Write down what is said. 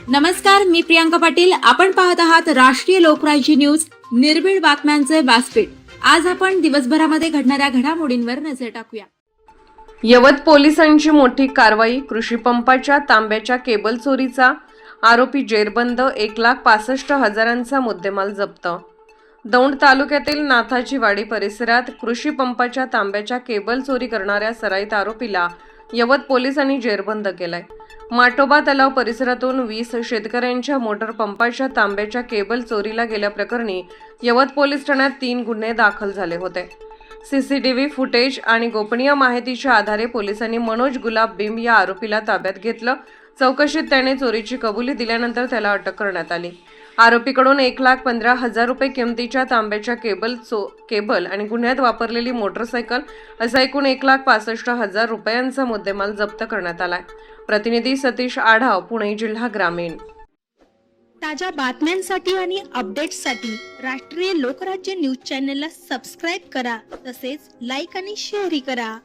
नमस्कार, मी प्रियांका पाटील. आपण पाहत आहात राष्ट्रीय लोकराज्य न्यूज, निर्भीड बातम्यांचे व्यासपीठ. आज आपण दिवसभरामध्ये घडणाऱ्या घडामोडींवर नजर टाकूया. यवत पोलिसांची मोठी कारवाई. कृषी पंपाच्या तांब्याच्या केबल चोरीचा आरोपी जेरबंद. 1,65,000चा मुद्देमाल जप्त. दौंड तालुक्यातील नाथाची वाडी परिसरात कृषी पंपाच्या तांब्याच्या केबल चोरी करणाऱ्या सराईत आरोपीला यवत पोलिसांनी जेरबंद केलाय. माटोबा तलाव परिसरातून 20 शेतकऱ्यांच्या मोटर पंपाच्या तांब्याच्या केबल चोरीला गेल्याप्रकरणी यवत पोलीस ठाण्यात 3 गुन्हे दाखल झाले होते. सीसीटीव्ही फुटेज आणि गोपनीय माहितीच्या आधारे पोलिसांनी मनोज गुलाब बिंब या आरोपीला ताब्यात घेतलं. चौकशीत त्याने चोरीची कबुली दिल्यानंतर त्याला अटक करण्यात आली. आरोपीकडून 1,15,000 रुपये किमतीच्या तांब्याच्या केबल आणि गुन्ह्यात वापरलेली मोटरसायकल असा एकूण 1,65,000 रुपयांचा मुद्देमाल जप्त करण्यात आलाय. प्रतिनिधी सतीश आढाव, पुणे जिल्हा ग्रामीण. ताज्या बातम्यांसाठी आणि अपडेट्ससाठी राष्ट्रीय लोकराज्य न्यूज चॅनलला सबस्क्राईब करा. तसेच लाईक आणि शेअरही करा.